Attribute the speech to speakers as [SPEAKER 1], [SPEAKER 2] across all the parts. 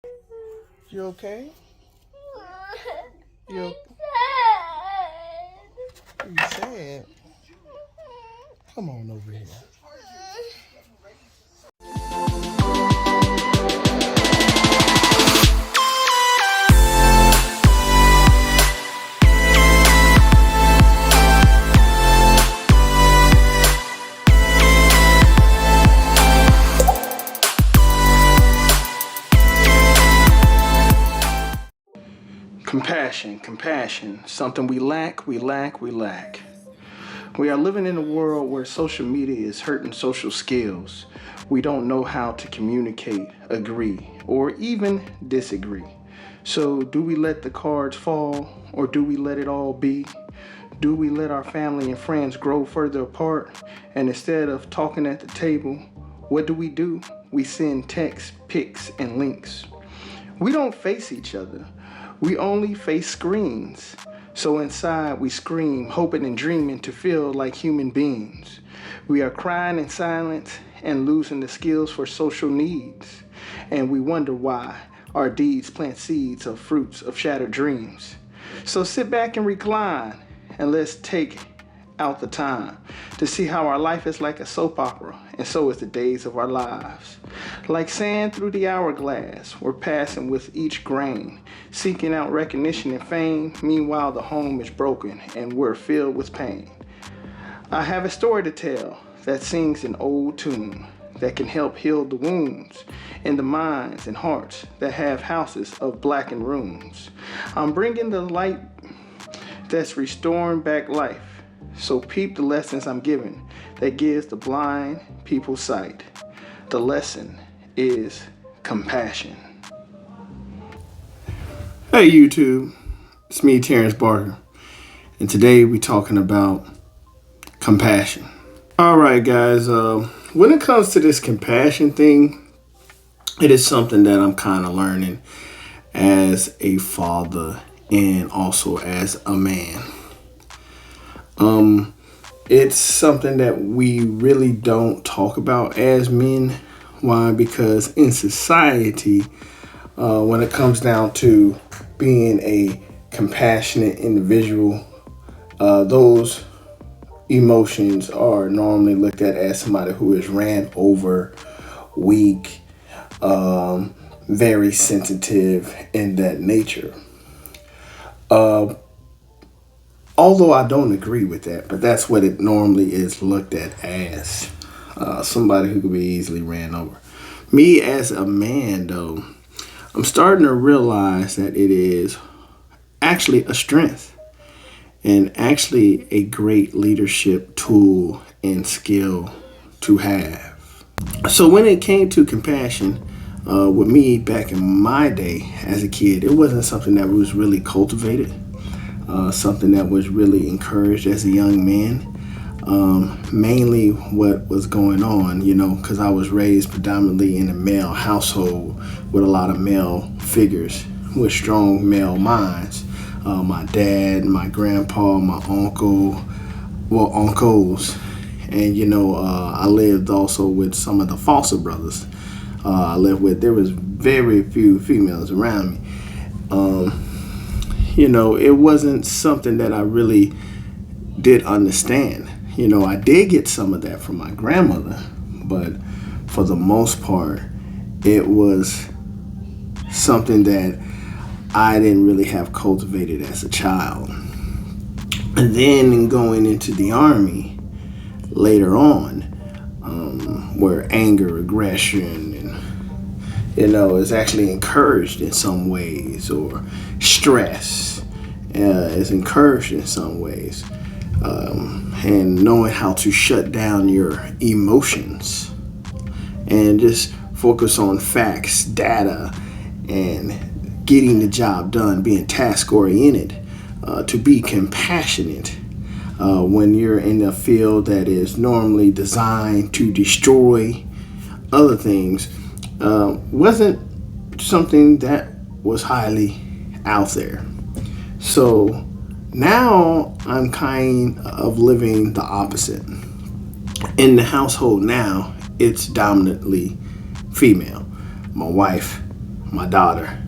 [SPEAKER 1] You okay? You you sad? Come on over here. Compassion, something we lack. We are living in a world where social media is hurting social skills. We don't know how to communicate, agree, or even disagree. So, do we let the cards fall, or do we let it all be? Do we let our family and friends grow further apart? And instead of talking at the table, what do? We send texts, pics, and links. We don't face each other. We only face screens. So inside we scream, hoping and dreaming to feel like human beings. We are crying in silence and losing the skills for social needs. And we wonder why our deeds plant seeds of fruits of shattered dreams. So sit back and recline and let's take out the time to see how our life is like a soap opera, and so is the days of our lives. Like sand through the hourglass, we're passing with each grain, seeking out recognition and fame. Meanwhile, the home is broken and we're filled with pain. I have a story to tell that sings an old tune that can help heal the wounds in the minds and hearts that have houses of blackened rooms. I'm bringing the light that's restoring back life. So peep the lessons I'm giving that gives the blind people sight. The lesson is compassion. Hey YouTube, it's me, Terrence Barker, and today we're talking about compassion. Alright guys, when it comes to this compassion thing, it is something that I'm kind of learning as a father and also as a man. It's something that we really don't talk about as men. Why? Because in society, when it comes down to being a compassionate individual, those emotions are normally looked at as somebody who is ran over, weak, very sensitive in that nature. Although I don't agree with that, but that's what it normally is looked at as, somebody who could be easily ran over. Me as a man, though, I'm starting to realize that it is actually a strength and actually a great leadership tool and skill to have. So when it came to compassion, with me back in my day as a kid, it wasn't something that was really cultivated. Something that was really encouraged as a young man. Mainly what was going on, because I was raised predominantly in a male household with a lot of male figures with strong male minds. My dad, my grandpa, my uncles. And, I lived also with some of the foster brothers there was very few females around me. It wasn't something that I really did understand. I did get some of that from my grandmother, but for the most part, it was something that I didn't really have cultivated as a child. And then going into the Army later on, where anger, aggression, is actually encouraged in some ways, or stress is encouraged in some ways, and knowing how to shut down your emotions and just focus on facts, data, and getting the job done, being task oriented, to be compassionate when you're in a field that is normally designed to destroy other things, wasn't something that was highly out there. So now I'm kind of living the opposite. In the household now, it's dominantly female. My wife, my daughter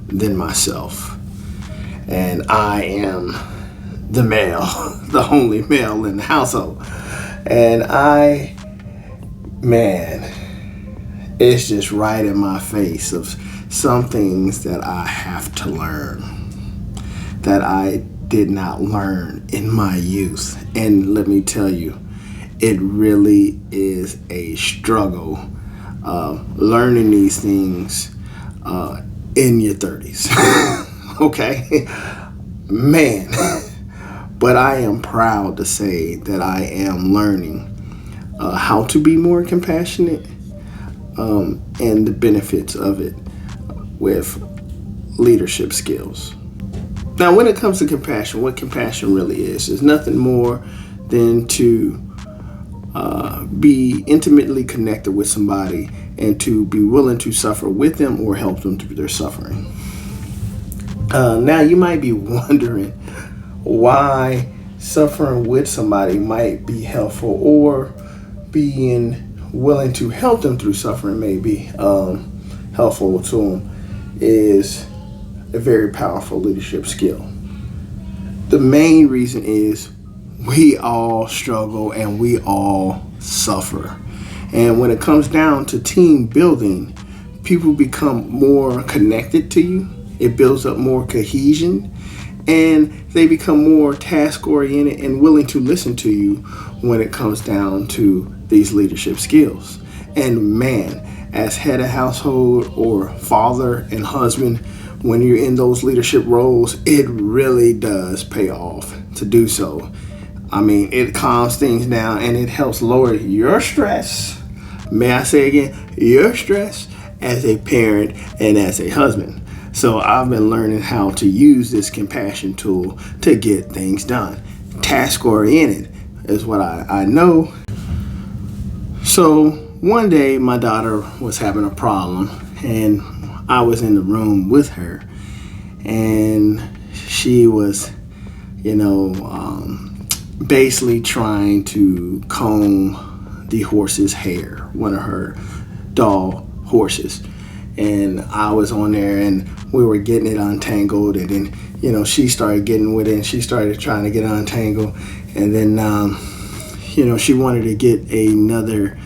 [SPEAKER 1] than myself. And I am the male, the only male in the household. And man, it's just right in my face of some things that I have to learn that I did not learn in my youth. And let me tell you, it really is a struggle learning these things in your 30s. Okay? Man. But I am proud to say that I am learning how to be more compassionate and the benefits of it with leadership skills. Now, when it comes to compassion, what compassion really is nothing more than to be intimately connected with somebody and to be willing to suffer with them or help them through their suffering. Now, you might be wondering why suffering with somebody might be helpful, or being willing to help them through suffering may be helpful to them is a very powerful leadership skill. The main reason is we all struggle and we all suffer. And when it comes down to team building, people become more connected to you. It builds up more cohesion, and they become more task oriented and willing to listen to you when it comes down to these leadership skills. And man, as head of household or father and husband, when you're in those leadership roles, it really does pay off to do so. I mean, it calms things down and it helps lower your stress. May I say again, your stress as a parent and as a husband. So I've been learning how to use this compassion tool to get things done. Task oriented is what I know. So one day my daughter was having a problem and I was in the room with her, and she was, basically trying to comb the horse's hair, one of her doll horses. And I was on there and we were getting it untangled, and then, she started getting with it and she started trying to get untangled. And then, she wanted to get another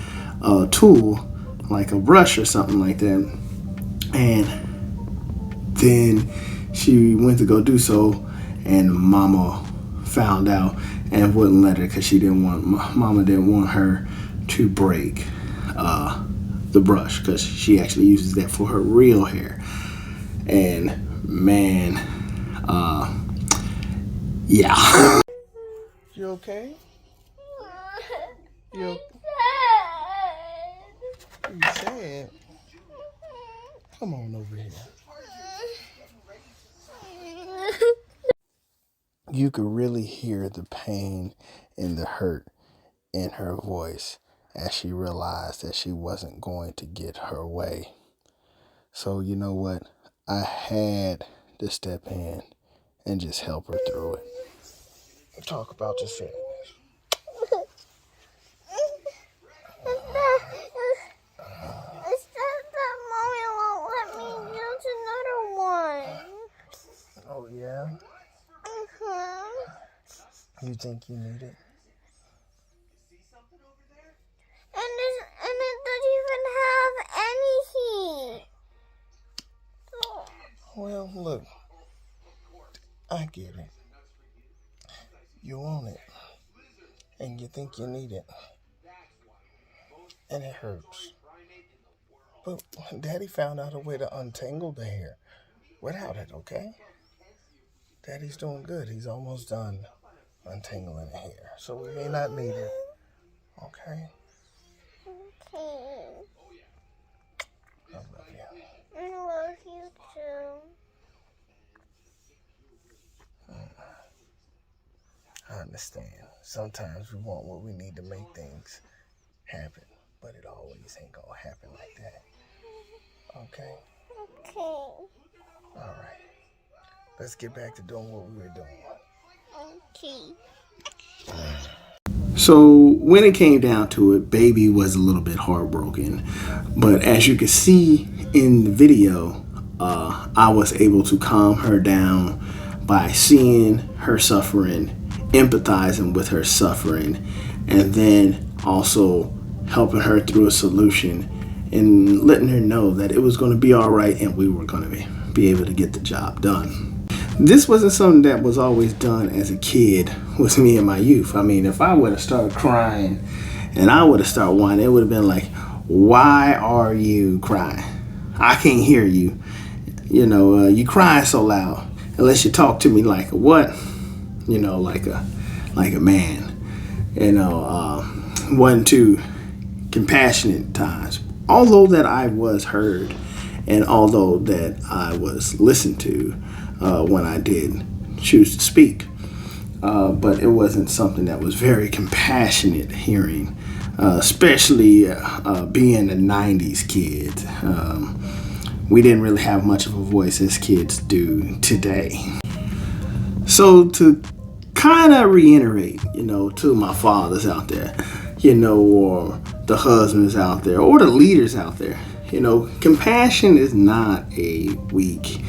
[SPEAKER 1] tool, like a brush or something like that. And then she went to go do so, and Mama found out and wouldn't let her because Mama didn't want her to break the brush, because she actually uses that for her real hair. And man, yeah. You okay? You sad? Come on over here. You could really hear the pain and the hurt in her voice as she realized that she wasn't going to get her way. So you know what? I had to step in and just help her through it. Talk about your sadness.
[SPEAKER 2] It's just that mommy won't let me use another one.
[SPEAKER 1] Oh yeah? You think you need it?
[SPEAKER 2] And it doesn't even have any heat.
[SPEAKER 1] Well, look, I get it. You want it, and you think you need it, and it hurts. But Daddy found out a way to untangle the hair without it, okay? Daddy's doing good. He's almost done untangling the hair, so we may not need it, okay?
[SPEAKER 2] Okay.
[SPEAKER 1] I love you.
[SPEAKER 2] I love you too.
[SPEAKER 1] I understand. Sometimes we want what we need to make things happen, but it always ain't gonna happen like that. Okay?
[SPEAKER 2] Okay.
[SPEAKER 1] All right. Let's get back to doing what we were doing.
[SPEAKER 2] Okay.
[SPEAKER 1] So when it came down to it, baby was a little bit heartbroken. But as you can see in the video, I was able to calm her down by seeing her suffering, empathizing with her suffering, and then also helping her through a solution and letting her know that it was going to be all right and we were going to be able to get the job done. This wasn't something that was always done as a kid with me in my youth. I mean, if I would have started crying and I would have started whining, it would have been like, why are you crying? I can't hear you. You crying so loud. Unless you talk to me like a what? Like a man. Wasn't too compassionate times. Although that I was heard, and although that I was listened to when I did choose to speak, but it wasn't something that was very compassionate hearing, especially being a '90s kid. We didn't really have much of a voice as kids do today. So to kind of reiterate, to my fathers out there, or the husbands out there, or the leaders out there, compassion is not a weak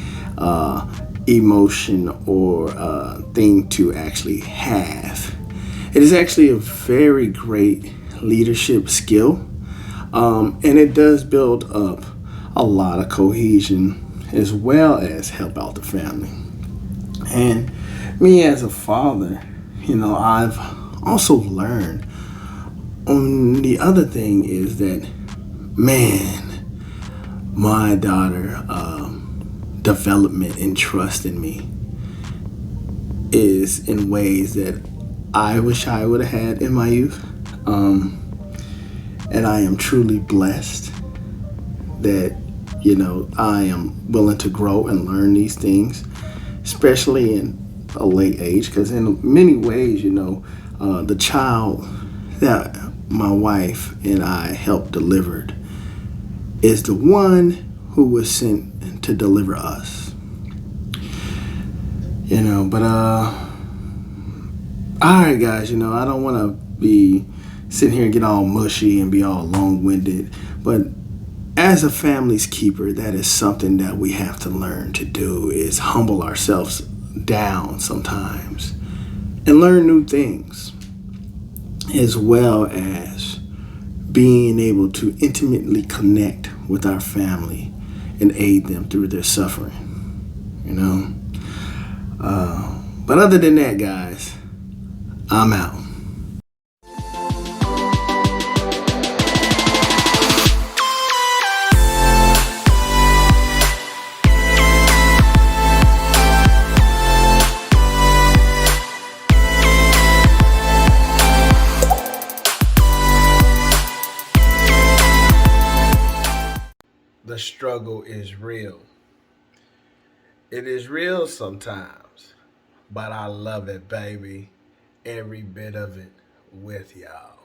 [SPEAKER 1] emotion or thing to actually have. It is actually a very great leadership skill, and it does build up a lot of cohesion as well as help out the family. And me as a father, I've also learned the other thing is that, man, my daughter development and trust in me is in ways that I wish I would have had in my youth. And I am truly blessed that, I am willing to grow and learn these things, especially in a late age, because in many ways, the child that my wife and I helped delivered is the one who was sent to deliver us. But all right, guys, I don't want to be sitting here and get all mushy and be all long-winded, but as a family's keeper, that is something that we have to learn to do, is humble ourselves down sometimes and learn new things, as well as being able to intimately connect with our family and aid them through their suffering, But other than that, guys, I'm out. The struggle is real. It is real sometimes, but I love it, baby. Every bit of it with y'all.